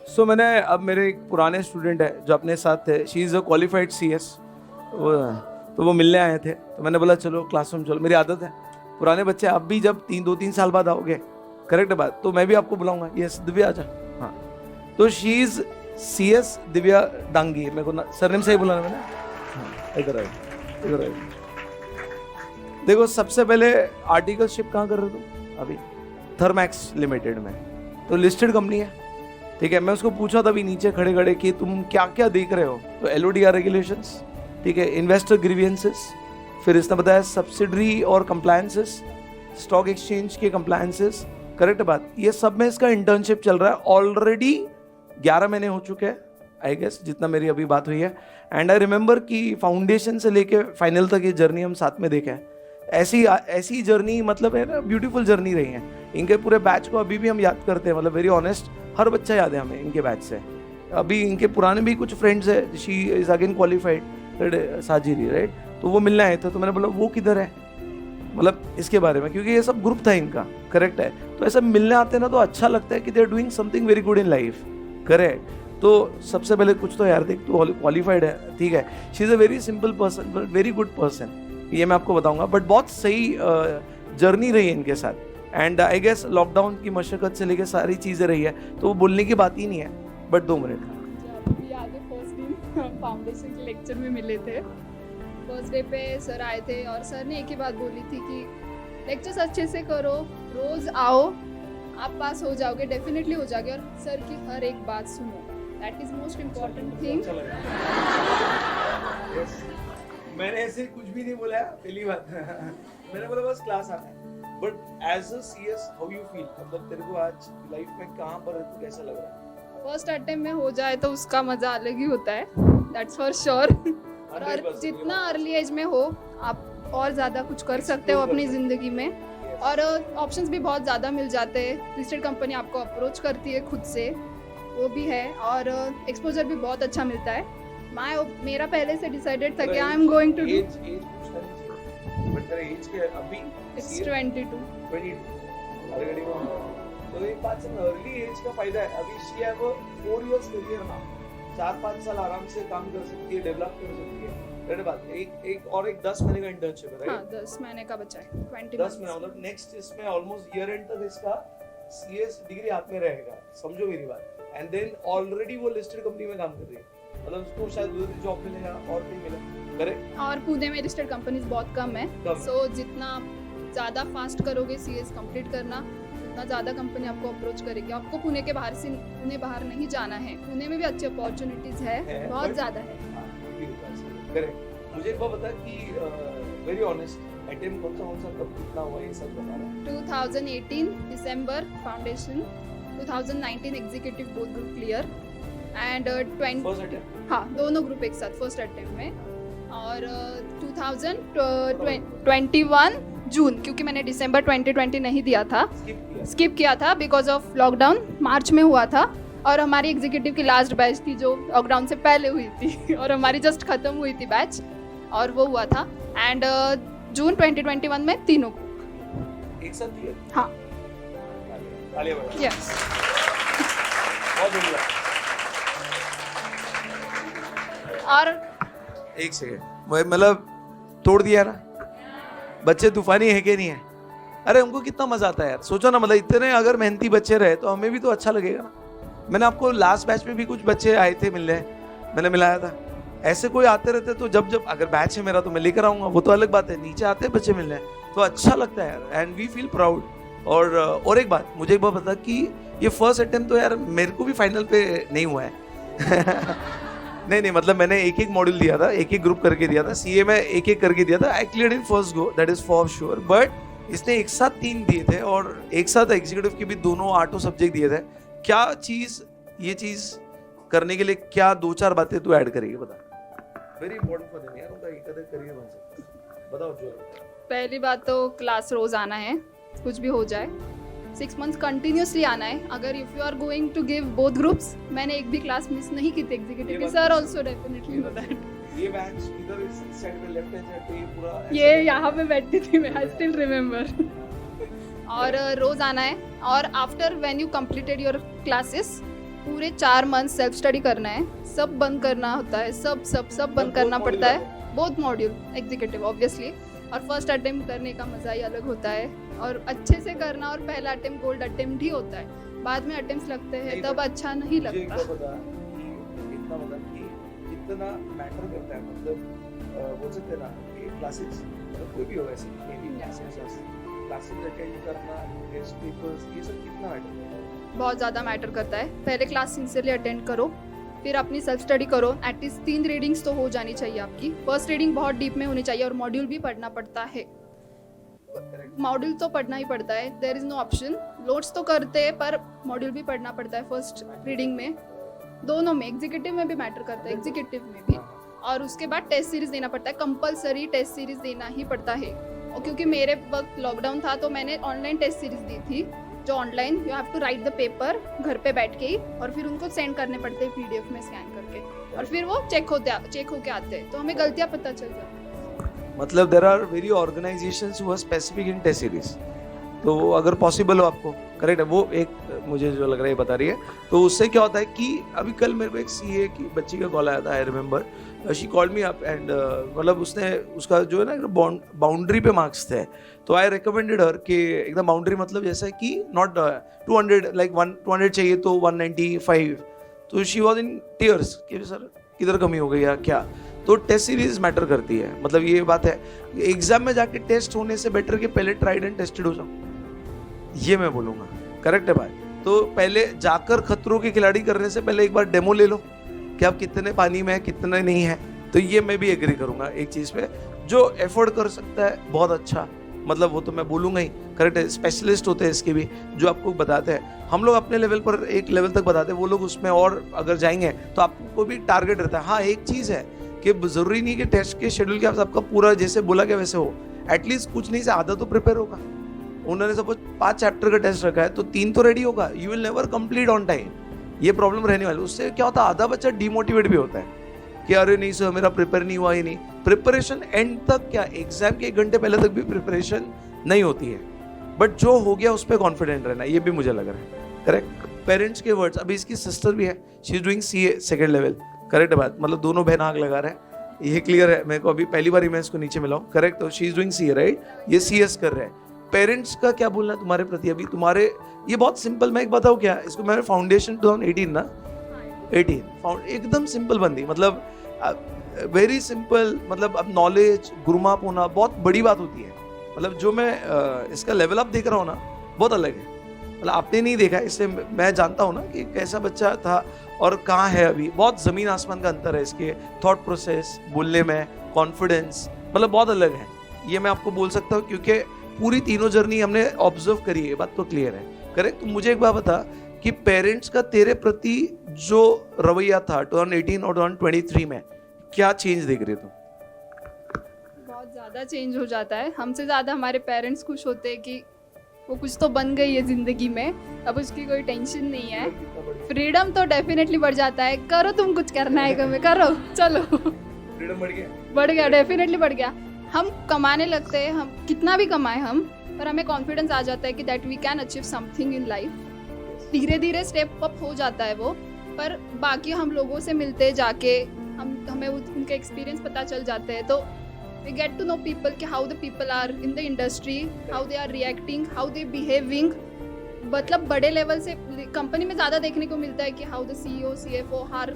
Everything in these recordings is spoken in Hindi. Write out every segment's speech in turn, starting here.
सो मैंने अब मेरे एक पुराने स्टूडेंट है जो अपने साथ थे, she is a qualified CS। तो वो मिलने आए थे, तो मैंने बोला चलो क्लासरूम चलो। मेरी आदत है, पुराने बच्चे आप भी जब 2-3 साल बाद आओगे, करेक्ट बात, तो मैं भी आपको बुलाऊंगा, यस दिव्या आजा। हाँ, तो she is CS Divya Dangi. मेरे को सरनेम सही बोला ना मैंने? हाँ, इधर आए, इधर आए। देखो सबसे पहले आर्टिकलशिप कहाँ कर रहे हो तुम? अभी थर्मैक्स लिमिटेड में, तो लिस्टेड कंपनी है, ठीक है। मैं उसको पूछा तभी नीचे खड़े खड़े कि तुम क्या क्या देख रहे हो, तो LODR रेगुलेशंस, ठीक है, इन्वेस्टर ग्रीवियंसेस, फिर इसने बताया सब्सिडरी और कंप्लायंसेस, स्टॉक एक्सचेंज के कंप्लायंसेस, करेक्ट बात। ये सब में इसका इंटर्नशिप चल रहा है, ऑलरेडी 11 महीने हो चुके हैं आई गेस, जितना मेरी अभी बात हुई है। एंड आई रिमेंबर कि फाउंडेशन से लेके फाइनल तक ये जर्नी हम साथ में देखे हैं। ऐसी जर्नी मतलब है ना, ब्यूटीफुल जर्नी रही है। इनके पूरे बैच को अभी भी हम याद करते हैं, मतलब वेरी ऑनेस्ट, हर बच्चा याद है हमें इनके बैच से। अभी इनके पुराने भी कुछ फ्रेंड्स है, she is again qualified, Sajiri, right. तो वो मिलने आए थे, तो मैंने बोला वो किधर है, मतलब इसके बारे में, क्योंकि ये सब ग्रुप था इनका, करेक्ट है। तो ऐसा मिलने आते हैं ना, तो अच्छा लगता है कि they are doing something very good in life, correct. तो सबसे पहले कुछ तो यार देख, तू क्वालिफाइड है, ठीक है, she is a very simple person but very good person, ये मैं आपको बताऊंगा। बट बहुत सही जर्नी रही है इनके साथ। एंड आई गेस लॉकडाउन की मशक्क़त से लेके सारी चीज़ें रही है, तो वो बोलने की बात ही नहीं है। बट 2 मिनट अभी याद है फर्स्ट दिन फाउंडेशन के लेक्चर में मिले थे। फर्स्ट डे पे सर आए थे और सर ने एक ही बात बोली थी कि लेक्चर्स अच्छे से करो, रोज़ आओ, आप पास हो जाओगे, डेफिनेटली हो जाओगे, और सर की हर एक बात सुनो, that is most important thing. मैंने ऐसे कुछ भी नहीं बोला, पहली बात मैंने बोला बस क्लास आना है। But as a CS how you feel, मतलब तेरे को आज लाइफ में कहाँ पर है, तू कैसा लग रहा है? फर्स्ट अटेम्प्ट में हो जाए तो उसका मजा अलग ही होता है, दैट्स फॉर श्योर। और जितना अर्ली एज में हो आप और ज़्यादा कुछ कर सकते हो अपनी ज़िंदगी में, और ऑप्शंस भी बहुत ज़्यादा मिल जाते हैं। लिस्टेड कंपनी आपको अप्रोच करती है खुद से, वो भी है, और एक्सपोजर भी बहुत अच्छा मिलता है। मेरा पहले से डिसाइडेड था कि I am going to do. But तेरा एज के अभी इट्स 22। तो एक बात से अर्ली एज का फायदा है, अभी she have a 4 years career ना, 4-5 साल आराम से काम कर सकती है, डेवलप कर सकती है, राइट बात। एक और एक 10 महीने का इंटर्नशिप है, राइट? हाँ, 10 महीने का बचा है, 20 10 महीने, मतलब नेक्स्ट इसमें ऑलमोस्ट ईयर एंड तक इसका CS डिग्री हाथ में रहेगा, समझो मेरी बात। एंड देन ऑलरेडी वो लिस्टेड कंपनी में काम कर रही है, मतलब उसको शायद दूसरी जॉब मिलेगा और कहीं मिलेगा, करेक्ट। और पुणे में लिस्टेड कंपनीज बहुत कम है, सो जितना ज़्यादा फास्ट करोगे CS कंप्लीट करना, उतना ज़्यादा कंपनी आपको अप्रोच करेगी। आपको पुणे के बाहर से, पुणे बाहर नहीं जाना है, पुणे में भी अच्छी अपॉर्चुनिटीज है, बहुत ज़्यादा है, करेक्ट। मुझे एक बात बता कि वेरी ऑनेस्ट, अटेम्प्ट कौन सा कब कितना हुआ, ये सब बता रहा। 2018 दिसंबर foundation, 2019 executive both group clear, and 20 first attempt, हाँ दोनों ग्रुप एक साथ फर्स्ट अटेम्प्ट में। और 2021 जून, क्योंकि मैंने दिसंबर 2020 नहीं दिया था, स्किप किया था बिकॉज ऑफ लॉकडाउन, मार्च में हुआ था। और हमारी एग्जीक्यूटिव की लास्ट बैच थी जो लॉकडाउन से पहले हुई थी और हमारी जस्ट खत्म हुई थी बैच, और वो हुआ था। एंड जून 2021 में तीनों ग्रुप एक साथ दिए। हाँ, तालियां बजाओ। यस। बहुत बढ़िया। और एक सेकंड, मतलब तोड़ दिया ना, बच्चे तूफानी है कि नहीं है? अरे हमको कितना मजा आता है यार, सोचो ना, मतलब इतने अगर मेहनती बच्चे रहे तो हमें भी तो अच्छा लगेगा ना। मैंने आपको लास्ट बैच में भी कुछ बच्चे आए थे मिलने, मैंने मिलाया था। ऐसे कोई आते रहते तो जब अगर बैच है मेरा तो मैं लेकर आऊंगा, वो तो अलग बात है, नीचे आते हैं बच्चे मिलने तो अच्छा लगता है यार, एंड वी फील प्राउड। और एक बात, मुझे एक बात बता कि ये फर्स्ट अटेम्प्ट तो यार मेरे को भी फाइनल पे नहीं हुआ है नहीं, मतलब मैंने एक मॉड्यूल दिया था, एक ग्रुप करके दिया था, CA में एक करके दिया था, आई cleared in first go, that is for sure. But इसने एक साथ 3 दिए थे और एक साथ एग्जीक्यूटिव के भी दोनों 8 सब्जेक्ट दिए थे। क्या चीज, ये चीज करने के लिए क्या 2-4 बातें तू ऐड करेगी, बता। वेरी इंपॉर्टेंट फॉर देम यार, उनका एक करियर बन सकता है, बताओ जो। पहली बात तो क्लास रोज आना है, कुछ भी हो जाए, 6 मंथ्स कंटिन्यूसली आना है। अगर if you are going to give both groups, मैंने एक भी क्लास मिस नहीं की थी एग्जीक्यूटिव की, sir also definitely know that. ये बैच इधर इस साइड में लेफ्ट हैंड साइड पे ये पूरा ये यहाँ पे बैठती थी मैं, आई स्टिल रिमेम्बर। और रोज आना है, और after when you completed your classes पूरे 4 मंथ सेल्फ स्टडी करना है, सब बंद करना होता है, सब बंद करना पड़ता है, बहुत मॉड्यूल एग्जीक्यूटिव ऑब्वियसली। और फर्स्ट अटेम्प्ट करने का मज़ा ही अलग होता है, और अच्छे से करना, और पहला अटेम्प्ट गोल्ड अटेम्प्ट ही होता है, बाद में अटेम्प्ट लगते हैं तब अच्छा नहीं लगता। कितना मैटर करता है, मतलब बोल सकते हैं ना कि क्लासेस, मतलब कोई भी हो ऐसे क्लासेस अटेंड करना, टेस्ट पेपर्स, ये सब कितना मैटर करता है? बहुत ज़्यादा मैटर करता है। पहले क्लास सिंसियरली अटेंड करो, फिर अपनी सेल्फ स्टडी करो। एटलीस्ट 3 रीडिंग्स तो हो जानी चाहिए आपकी। फर्स्ट रीडिंग बहुत डीप में होनी चाहिए, और मॉड्यूल भी पढ़ना पड़ता है, मॉड्यूल तो पढ़ना ही पड़ता है, there is no option. Notes तो करते हैं पर मॉड्यूल भी पढ़ना पड़ता है फर्स्ट रीडिंग में, दोनों में, एग्जीक्यूटिव में भी मैटर करता है, एग्जीक्यूटिव में भी। और उसके बाद टेस्ट सीरीज देना पड़ता है, कंपलसरी टेस्ट सीरीज देना ही पड़ता है। और क्योंकि मेरे वक्त लॉकडाउन था तो मैंने ऑनलाइन टेस्ट सीरीज दी थी, जो online you have to write the paper घर पे बैठ के ही, और फिर उनको सेंड करने पड़ते हैं PDF में स्कैन करके, और फिर वो चेक होके आते हैं, तो हमें गलतियाँ पता चल जाती है। मतलब there are very organisations who are specific in test series, तो अगर पॉसिबल हो आपको, करेक्ट है, वो एक मुझे जो लग रहा है बता रही है। तो उससे क्या होता है कि अभी कल मेरे को एक CA की बच्ची का कॉल आया था, I remember, she called me up and मतलब उसने उसका जो है ना बाउंड्री पे मार्क्स थे, तो आई रिकमेंडेड हर कि एकदम बाउंड्री मतलब जैसा कि नॉट 200, लाइक 200 चाहिए तो 195, तो शी वॉज इन टीयर्स कि सर किधर कमी हो गई या क्या। तो टेस्ट सीरीज मैटर करती है, मतलब ये बात है, एग्जाम में जाके टेस्ट होने से बेटर कि पहले ट्राइड एंड टेस्टेड हो जाओ, ये मैं बोलूँगा, करेक्ट है भाई। तो पहले जाकर खतरों के खिलाड़ी करने से पहले एक बार डेमो ले लो कि आप कितने पानी में है, कितने नहीं है। तो ये मैं भी एग्री करूँगा एक चीज़ पे, जो एफोर्ड कर सकता है बहुत अच्छा, मतलब वो तो मैं बोलूँगा ही, करेक्ट है। स्पेशलिस्ट होते हैं इसके भी, जो आपको बताते हैं, हम लोग अपने लेवल पर एक लेवल तक बताते हैं, वो लोग उसमें और अगर जाएंगे तो आपको भी टारगेट रहता है। हाँ, एक चीज़ है कि ज़रूरी नहीं कि टेस्ट के शेड्यूल के आपका पूरा जैसे बोला गया वैसे हो, एटलीस्ट कुछ नहीं से आधा तो प्रिपेयर होगा। उन्होंने सपोज 5 चैप्टर का टेस्ट रखा है तो 3 तो रेडी होगा, you will never complete on time, ये प्रॉब्लम रहने वाली। उससे क्या होता है, आधा बच्चा डिमोटिवेट भी होता है कि अरे नहीं सर मेरा प्रिपेयर नहीं हुआ ही नहीं। प्रिपरेशन एंड तक क्या, एग्जाम के 1 घंटे पहले तक भी प्रिपरेशन नहीं होती है, बट जो हो गया उस पर कॉन्फिडेंट रहना, ये भी मुझे लग रहा है, करेक्ट। पेरेंट्स के वर्ड्स, अभी इसकी सिस्टर भी है, she is doing CA second level, correct बात, मतलब दोनों बहन आग लगा रहे हैं, ये क्लियर है मेरे को, अभी पहली बार ही मैं इसको नीचे मिला हूँ, करेक्ट। तो she is doing CA right, ये CS कर रहे हैं। पेरेंट्स का क्या बोलना है तुम्हारे प्रति अभी, तुम्हारे ये बहुत सिंपल, मैं एक बताऊँ क्या, इसको मैंने फाउंडेशन 2018 ना 18 एकदम सिंपल बंदी, मतलब वेरी सिंपल, मतलब अब नॉलेज गुरुमाप होना बहुत बड़ी बात होती है। मतलब जो मैं इसका लेवल अप देख रहा हूँ ना, बहुत अलग है, मतलब आपने नहीं देखा, इससे मैं जानता हूँ ना कि कैसा बच्चा था और कहाँ है अभी, बहुत ज़मीन आसमान का अंतर है इसके थॉट प्रोसेस, बोलने में कॉन्फिडेंस, मतलब बहुत अलग है, ये मैं आपको बोल सकता हूँ, क्योंकि पूरी तीनों जर्नी हमने ऑब्जर्व करी है, बात तो क्लियर है, करेक्ट। तो मुझे एक बात बता कि पेरेंट्स का तेरे प्रति जो रवैया था 2018 और 2023 में, क्या चेंज देख रहे तुम? बहुत ज़्यादा चेंज हो जाता है, हमसे ज़्यादा हमारे पेरेंट्स खुश होते हैं कि वो कुछ तो बन गई है ज़िंदगी में, अब उसकी कोई टेंशन नहीं है। फ्रीडम तो डेफिनेटली बढ़ जाता है, करो तुम कुछ करना है तुम्हें, करो चलो, फ्रीडम बढ़ गया, डेफिनेटली बढ़ गया। हम कमाने लगते हैं, हम कितना भी कमाएं हम, पर हमें कॉन्फिडेंस आ जाता है कि that we can achieve something in life. धीरे धीरे स्टेप अप हो जाता है वो, पर बाकी हम लोगों से मिलते जाके हमें उनके एक्सपीरियंस पता चल जाते हैं, तो we get to know people कि how the people are in the industry, how they are reacting, how they behaving। मतलब बड़े लेवल से कंपनी में ज़्यादा देखने को मिलता है कि how the CEO, CFO are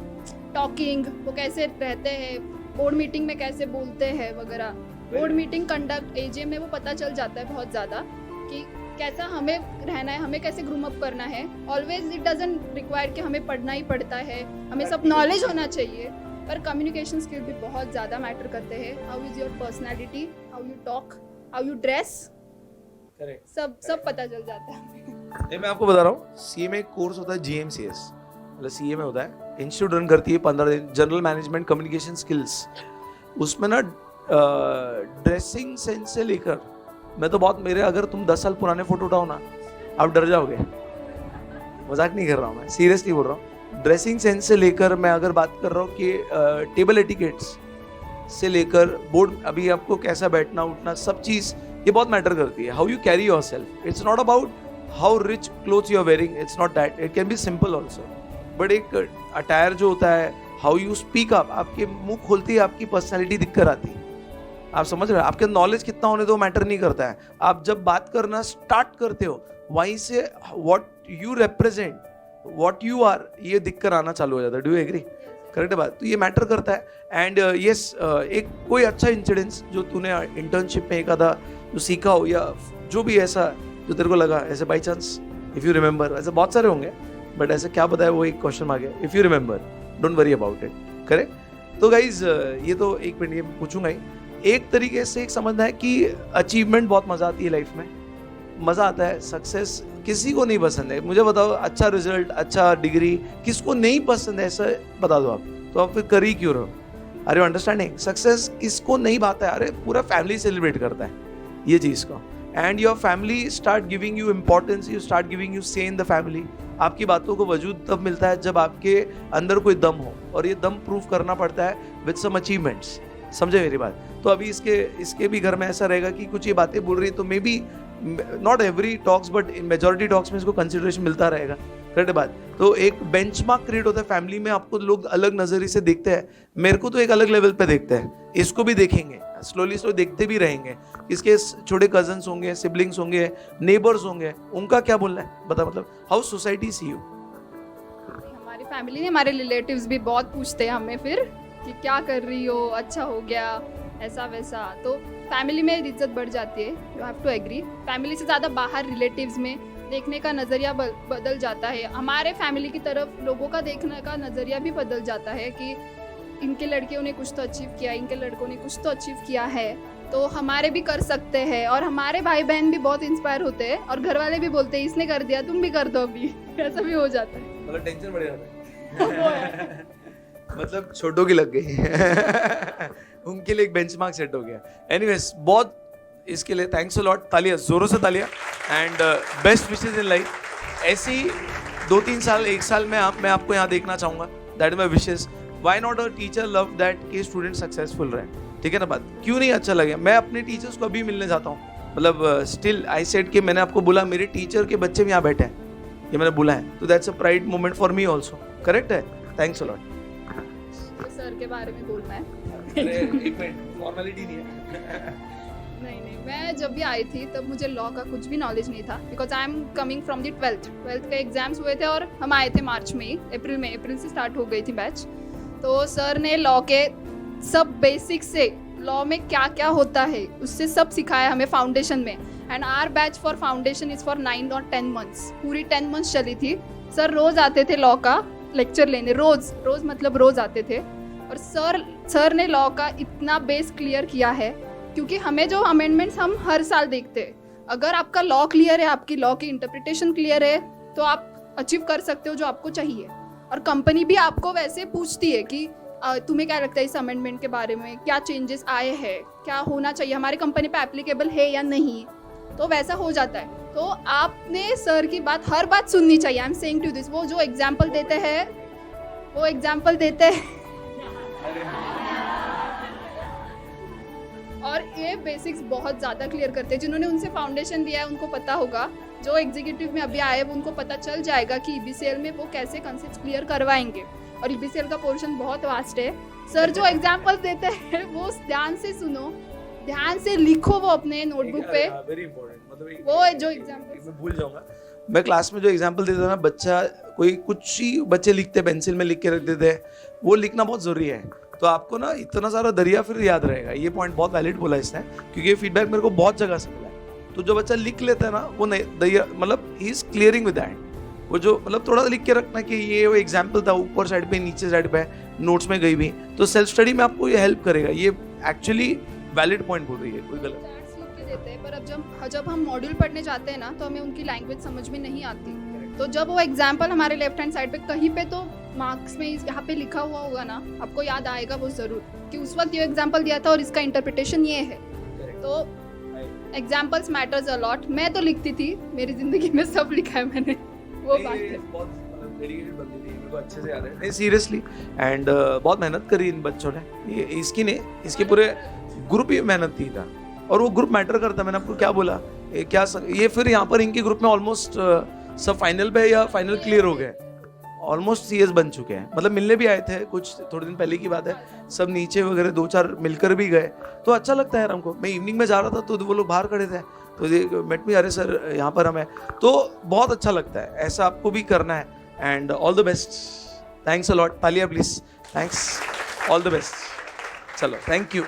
talking, वो कैसे रहते हैं, बोर्ड मीटिंग में कैसे बोलते हैं वगैरह, बोर्ड मीटिंग कंडक्ट AGM में वो पता चल जाता है बहुत ज़्यादा कि कैसा हमें रहना है, हमें कैसे ग्रूम अप करना है। ऑलवेज इट डजंट रिक्वायर कि हमें पढ़ना ही पड़ता है, हमें सब नॉलेज होना चाहिए, पर कम्युनिकेशन स्किल भी बहुत ज़्यादा मैटर करते हैं। How is your personality, how you talk, how you dress, सब पता चल जाता है। नहीं, मैं आपको बता रहा हूँ, CA में एक कोर्स होता है GMCS, मतलब CA में होता है, इंस्टीट्यूट रन करती है 15 दिन, जनरल मैनेजमेंट कम्युनिकेशन स्किल्स। उसमें ना ड्रेसिंग सेंस से लेकर, मैं तो बहुत, मेरे अगर तुम 10 साल पुराने फोटो उठाओ ना, आप डर जाओगे, मजाक नहीं कर रहा हूँ मैं, सीरियसली बोल रहा हूँ। ड्रेसिंग सेंस से लेकर, मैं अगर बात कर रहा हूँ कि टेबल एटिकेट्स से लेकर बोर्ड, अभी आपको कैसा बैठना उठना, सब चीज़ ये बहुत मैटर करती है। How you carry yourself, it's not about how rich clothes you are wearing, it's not that, it can be simple also, but एक अटायर जो होता है, हाउ यू स्पीक अप, आपके मुंह खोलते ही आपकी पर्सनैलिटी दिख कर आती है। आप समझ रहे हो? आपके नॉलेज कितना होने तो मैटर नहीं करता है, आप जब बात करना स्टार्ट करते हो वहीं से what you represent, what you are, ये दिख कर आना चालू हो जाता है। Do you agree? करेक्ट बात। तो ये मैटर करता है। एंड यस, एक कोई अच्छा इंसिडेंस जो तूने इंटर्नशिप में एक आधा जो सीखा हो, या जो भी ऐसा जो तेरे को लगा ऐसे by chance, if you remember, ऐसे बहुत सारे होंगे बट ऐसे क्या बताया वो एक क्वेश्चन आ गया। If you remember, don't worry about it. Correct? तो गाइज ये तो एक मिनट ये पूछूंगा ही। एक तरीके से एक समझना है कि अचीवमेंट बहुत मजा आती है लाइफ में, मजा आता है। सक्सेस किसी को नहीं पसंद है, मुझे बताओ, अच्छा रिजल्ट, अच्छा डिग्री किसको नहीं पसंद है, ऐसा बता दो आप, तो आप फिर कर ही क्यों रहो? Are you understanding? सक्सेस किसको नहीं भाता है? अरे पूरा फैमिली सेलिब्रेट करता है ये चीज को, and your family start giving you importance, you start giving you से इन द फैमिली। आपकी बातों को वजूद तब मिलता है जब आपके अंदर कोई दम हो, और ये दम प्रूव करना पड़ता है विद सम अचीवमेंट्स। समझे मेरी बात? तो अभी इसके भी घर में ऐसा रहेगा कि कुछ ये बातें बोल रही है तो may be not every talks but in majority talks में इसको कंसिडरेशन मिलता रहेगा। करेक्ट बात? तो एक बेंचमार्क क्रिएट होता है फैमिली में, आपको लोग अलग नजरिए से देखते हैं। मेरे को तो एक अलग लेवल पे देखते हैं, इसको भी देखेंगे, स्लोली देखते भी रहेंगे। इसके छोटे कजन्स होंगे, सिबलिंग्स होंगे, नेबर्स होंगे, उनका क्या बोलना है बता, मतलब हाउ सोसाइटी सी यू। हमारी फैमिली ने, हमारे रिलेटिव्स भी बहुत पूछते हैं हमें फिर कि क्या कर रही हो, अच्छा हो गया, ऐसा वैसा। तो फैमिली में इज्जत बढ़ जाती है, you have to agree. Family से ज़्यादा बाहर रिलेटिव्स में देखने का नज़रिया बदल जाता है। हमारे फैमिली की तरफ लोगों का देखने का नज़रिया भी बदल जाता है कि इनके लड़कियों ने कुछ तो अचीव किया, इनके लड़कों ने कुछ तो अचीव किया है, तो हमारे भी कर सकते हैं। और हमारे भाई बहन भी बहुत इंस्पायर होते हैं, और घर वाले भी बोलते हैं इसने कर दिया तुम भी कर दो अभी। ऐसा भी हो जाता है, मतलब टेंशन बढ़ जाता है। मतलब छोटों की लग गई। उनके लिए एक बेंचमार्क सेट हो गया। एनीवेज, बहुत इसके लिए थैंक्स अ लॉट, तालियां, जोरों से तालियां, and best wishes in life. ऐसी 2-3 साल, 1 साल में मैं आपको यहाँ देखना चाहूंगा। That is my wishes. Why not a teacher love that कि स्टूडेंट सक्सेसफुल रहे? ठीक है ना बात? क्यों नहीं अच्छा लगे? मैं अपने टीचर्स को अभी मिलने जाता हूँ, मतलब स्टिल आई सेड कि मैंने आपको बोला मेरे टीचर के बच्चे भी यहाँ बैठे हैं, ये मैंने बोला है, तो that's a pride moment for me also. Correct है? Thanks a lot. सर के बारे में बोलना है। एक मिनट, फॉर्मेलिटी नहीं है। नहीं, मैं जब भी आई थी तब मुझे लॉ का कुछ भी नॉलेज नहीं था, because I am coming from the 12th के एग्जाम्स हुए थे और हम आए थे मार्च में, अप्रैल से स्टार्ट हो गई थी बैच। तो सर ने लॉ के सब बेसिक से, लॉ में क्या क्या होता है उससे सब सिखाया हमें फाउंडेशन में। And our batch for foundation is for 9 और 10 मंथ्स, पूरी 10 मंथ्स चली थी। सर रोज़ आते थे लॉ का लेक्चर लेने, रोज़ मतलब रोज़ आते थे। और सर ने लॉ का इतना बेस क्लियर किया है, क्योंकि हमें जो अमेंडमेंट्स हम हर साल देखते हैं, अगर आपका लॉ क्लियर है, आपकी लॉ की इंटरप्रिटेशन क्लियर है, तो आप अचीव कर सकते हो जो आपको चाहिए। और कंपनी भी आपको वैसे पूछती है कि तुम्हें क्या लगता है इस अमेंडमेंट के बारे में, क्या चेंजेस आए हैं, क्या होना चाहिए, हमारी कंपनी पे एप्लीकेबल है या नहीं, तो वैसा हो जाता है। तो आपने सर की बात, हर बात सुननी चाहिए। I am saying to this, वो जो एग्जाम्पल देते हैं और ये बेसिक्स बहुत ज़्यादा क्लियर करते हैं। जिन्होंने उनसे फाउंडेशन दिया है उनको पता होगा, जो एग्जीक्यूटिव में अभी आए वो उनको पता चल जाएगा कि ईबीसीएल में वो कैसे कंसेप्ट क्लियर करवाएंगे। और ईबीसीएल का पोर्शन बहुत वास्ट है। सर जो एग्जाम्पल देते हैं वो ध्यान से सुनो, ध्यान से लिखो वो अपने नोटबुक पे। वेरी इंपॉर्टेंट, मतलब वो जो एग्जाम्पल मैं भूल जाऊंगा। मैं क्लास में जो एग्जाम्पल देता था ना, बच्चा कोई कुछ ही बच्चे लिखते, पेंसिल में लिख के रख देते, वो लिखना बहुत जरूरी है। तो आपको ना इतना सारा दरिया फिर याद रहेगा। ये पॉइंट बहुत वैलिड बोला इसने, क्योंकि ये फीडबैक मेरे को बहुत जगह से मिला है। तो जो बच्चा लिख लेता है ना, वो नहीं दरिया, मतलब he is clearing with that. वो जो मतलब थोड़ा लिख के रखना कि ये वो एग्जाम्पल था, ऊपर साइड पे, नीचे साइड पे, नोट्स में गई भी, तो सेल्फ स्टडी में आपको ये हेल्प करेगा। ये एक्चुअली वैलिड पॉइंट बोल रही है, कोई गलत देते हैं। पर अब जब हम मॉड्यूल पढ़ने जाते हैं ना, तो हमें उनकी लैंग्वेज समझ में नहीं आती। तो जब वो एग्जाम्पल हमारे लेफ्ट हैंड साइड पे कहीं पे तो मार्क्स में यहाँ पे लिखा हुआ होगा ना, आपको याद आएगा वो जरूर कि उस वक्त ये एग्जाम्पल दिया था और इसका इंटरप्रिटेशन ये है। तो एग्जाम्पल्स मैटर्स अ लॉट। मैं तो लिखती थी, मेरी जिंदगी में सब लिखा है मैंने, वो बात है। बहुत डेडिकेटेड बंदी थी, मेरे को अच्छे से याद है। नहीं सीरियसली, एंड बहुत मेहनत करी इन बच्चों ने। ये इसकी ने, इसके पूरे ग्रुप ही मेहनत की था, और वो ग्रुप मैटर करता है। मैंने आपको क्या बोला, ये फिर यहाँ पर इनके ग्रुप में ऑलमोस्ट सब फाइनल पे या फाइनल क्लियर हो गए, ऑलमोस्ट सीएस बन चुके हैं, मतलब मिलने भी आए थे, कुछ थोड़े दिन पहले की बात है, सब नीचे वगैरह 2-4 मिलकर भी गए, तो अच्छा लगता है यार हमको। मैं इवनिंग में जा रहा था तो वो लोग बाहर खड़े थे, तो ये मेट मी, अरे सर यहाँ पर हम हैं, तो बहुत अच्छा लगता है। ऐसा आपको भी करना है, and all the best, thanks a lot, तालियां please, thanks, all the best, चलो थैंक यू।